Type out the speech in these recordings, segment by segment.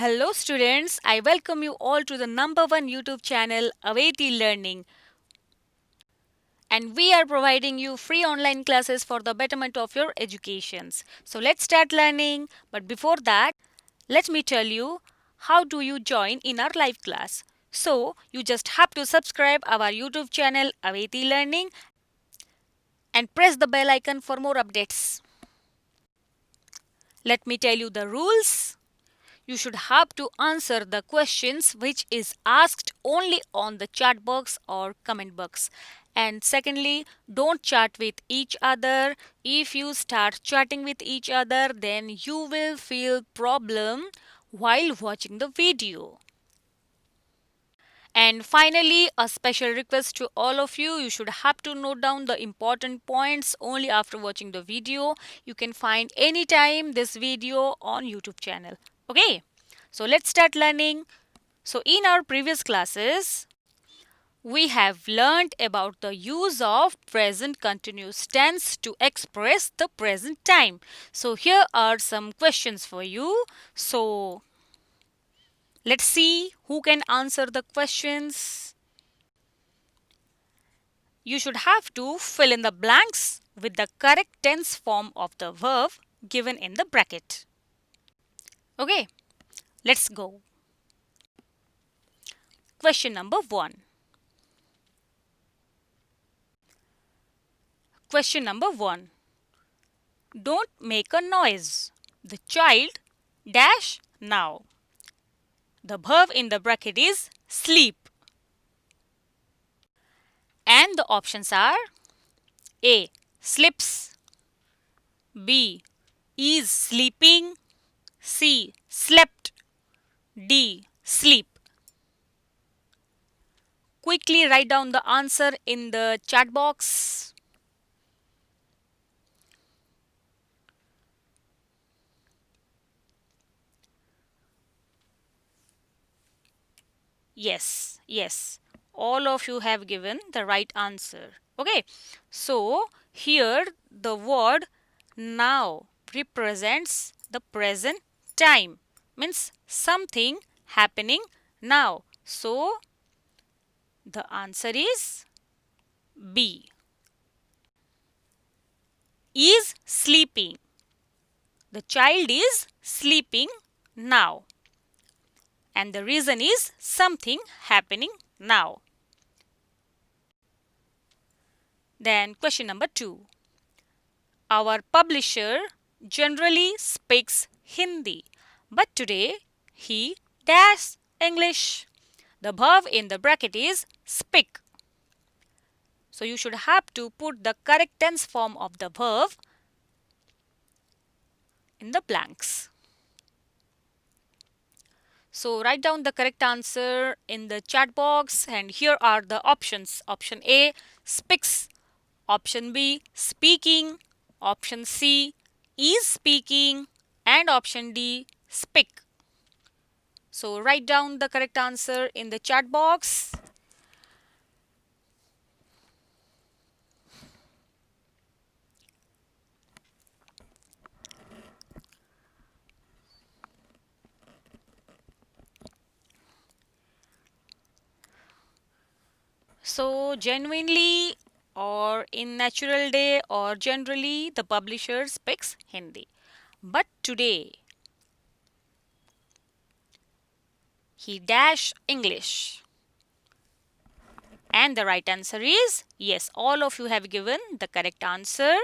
Hello students, I welcome you all to the number one YouTube channel Aveti Learning, and we are providing you free online classes for the betterment of your educations. So let's start learning, but before that, let me tell you how do you join in our live class. So you just have to subscribe our YouTube channel Aveti Learning and press the bell icon for more updates. Let me tell you the rules. You should have to answer the questions which is asked only on the chat box or comment box. And secondly, don't chat with each other. If you start chatting with each other, then you will feel problem while watching the video. And finally, a special request to all of you. You should have to note down the important points only after watching the video. You can find anytime this video on YouTube channel. Okay, so let's start learning. So in our previous classes, we have learned about the use of present continuous tense to express the present time. So here are some questions for you. So let's see who can answer the questions. You should have to fill in the blanks with the correct tense form of the verb given in the bracket. Okay, let's go. Question number 1. Question number 1. Don't make a noise. The child dash now. The verb in the bracket is sleep. And the options are A. Slips, B. Is sleeping, C. Slept, D. Sleep. Quickly write down the answer in the chat box. Yes. All of you have given the right answer. Okay. So, here the word now represents the present time. Means something happening now. So, the answer is B. Is sleeping. The child is sleeping now. And the reason is something happening now. Then question number 2. Our publisher generally speaks Hindi, but today he dash English. The verb in the bracket is speak. So you should have to put the correct tense form of the verb in the blanks. So write down the correct answer in the chat box, and here are the options. Option A, speaks. Option B, speaking. Option C, is speaking. And option D, speak. So write down the correct answer in the chat box. So genuinely or in natural day or generally the publisher speaks Hindi. But today he dash English. And the right answer is yes. All of you have given the correct answer.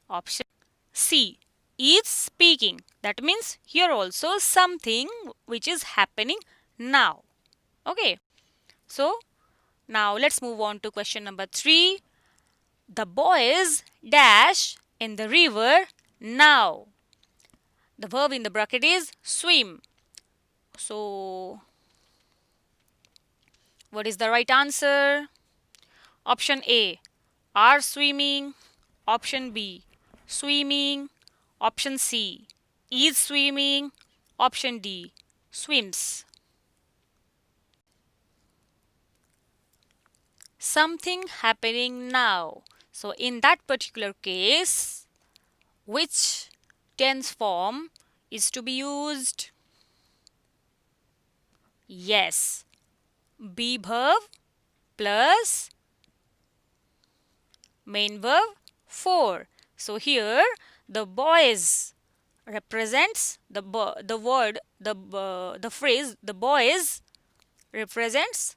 Option C is speaking. That means here also something which is happening now. Okay. So now let's move on to question number 3. The boys dash in the river now. The verb in the bracket is swim. So what is the right answer? Option A, are swimming. Option B, swimming. Option C, is swimming. Option D, swims. Something happening now. So in that particular case, which tense form is to be used? Yes. Be verb plus main verb for. So here the boys represents the word the phrase the boys represents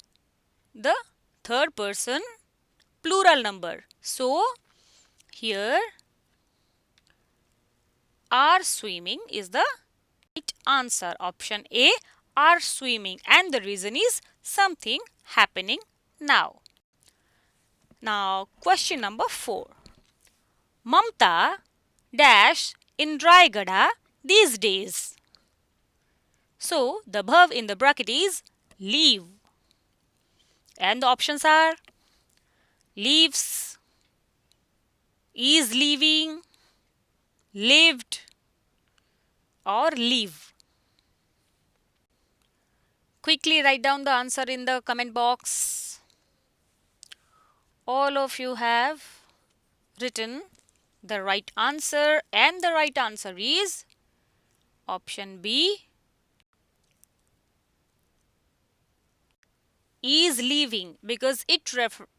the third person plural number. So here are swimming is the right answer. Option A, are swimming, and the reason is something happening now. Now question number 4. Mamta dash in Raigada these days. So the verb in the bracket is leave. And the options are leaves, is leaving, lived, or leave. Quickly write down the answer in the comment box. All of you have written the right answer, and the right answer is option B, is leaving, because it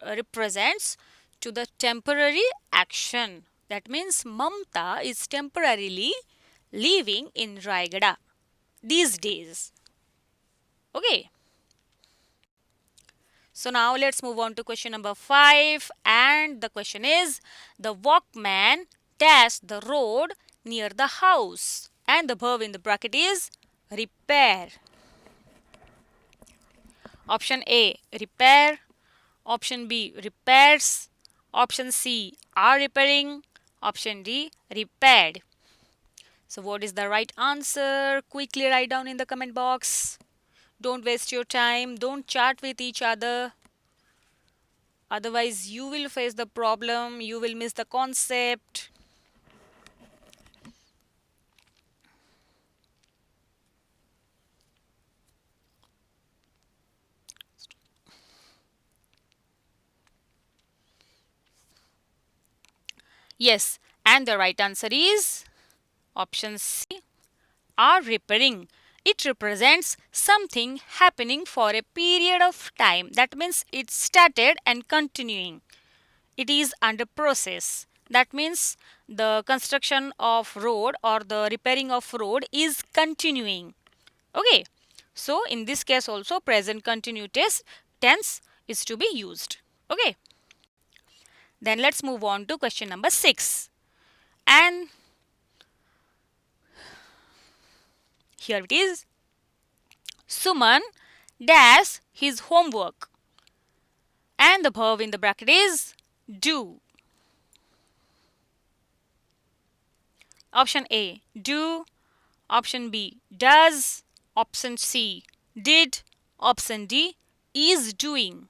represents to the temporary action. That means Mamta is temporarily living in Raigada these days. Okay. So now let's move on to question number 5, and the question is the walkman dashed the road near the house, and the verb in the bracket is repair. Option A, repair. Option B, repairs. Option C, are repairing. Option D, repaired. So what is the right answer? Quickly write down in the comment box. Don't waste your time. Don't chat with each other. Otherwise, you will face the problem. You will miss the concept. Yes, and the right answer is option C, are repairing. It represents something happening for a period of time. That means it started and continuing. It is under process. That means the construction of road or the repairing of road is continuing. Okay. So in this case also present continuous tense is to be used. Okay. Then let's move on to question number 6. And here it is. Suman dash his homework, and the verb in the bracket is do. Option A, do. Option B, does. Option C, did. Option D, is doing.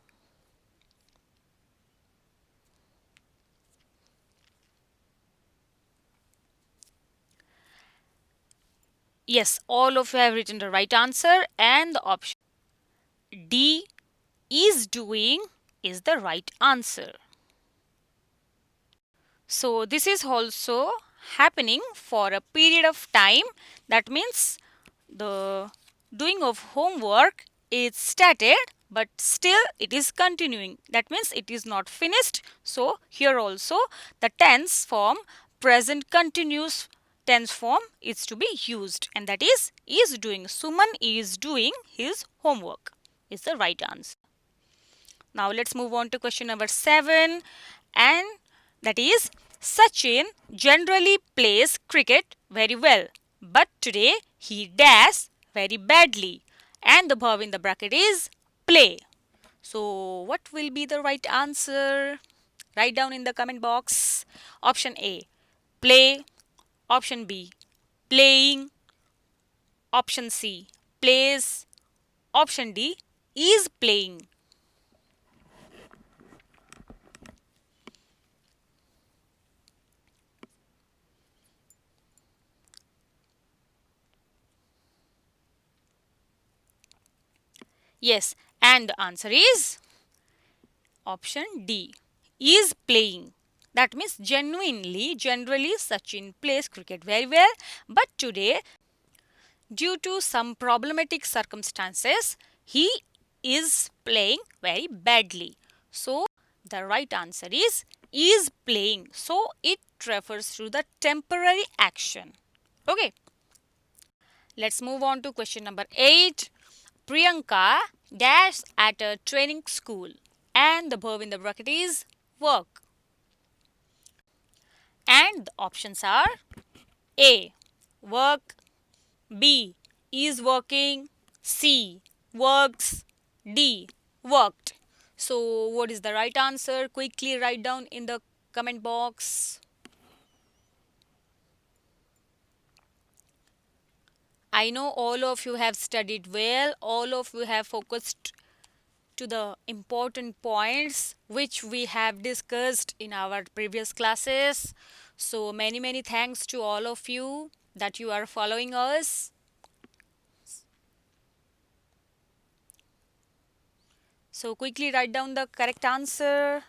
Yes, all of you have written the right answer, and the option D, is doing, is the right answer. So this is also happening for a period of time. That means the doing of homework is started, but still it is continuing. That means it is not finished. So here also the tense form, present continuous tense form, is to be used, and that is doing. Suman is doing his homework is the right answer. Now let's move on to question number 7, and that is Sachin generally plays cricket very well, but today he dashed very badly, and the verb in the bracket is play. So what will be the right answer? Write down in the comment box. Option A, play. Option B, playing. Option C, plays. Option D, is playing. Yes, and the answer is option D, is playing. That means generally Sachin plays cricket very well, but today Due to some problematic circumstances, he is playing very badly. So the right answer is playing. So it refers to the temporary action. Okay. Let's move on to question number 8. Priyanka dash at a training school, and the verb in the bracket is work. And the options are A. Work, B. Is working, C. Works, D. Worked. So what is the right answer? Quickly write down in the comment box. I know all of you have studied well, all of you have focused to the important points which we have discussed in our previous classes. So many thanks to all of you that you are following us. So quickly write down the correct answer.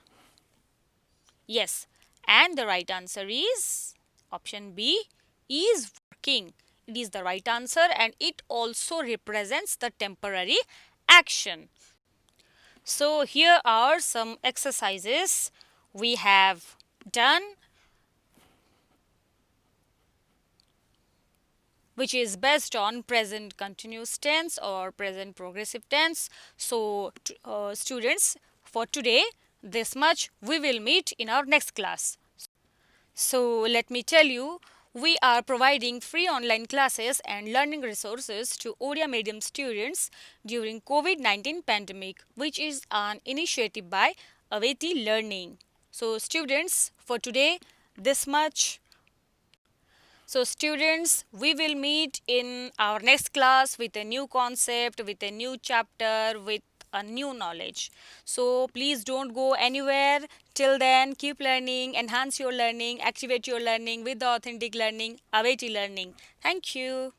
Yes, and the right answer is option B, is working. It is the right answer and it also represents the temporary action. So here are some exercises we have done, which is based on present continuous tense or present progressive tense. So students, for today this much, we will meet in our next class. So let me tell you, we are providing free online classes and learning resources to Odia medium students during COVID-19 pandemic, which is an initiative by Aveti Learning. So students, for today this much. So students, we will meet in our next class with a new concept, with a new chapter, with a new knowledge. So please don't go anywhere. Till then, keep learning, enhance your learning, activate your learning with the authentic learning, Aveti Learning. Thank you.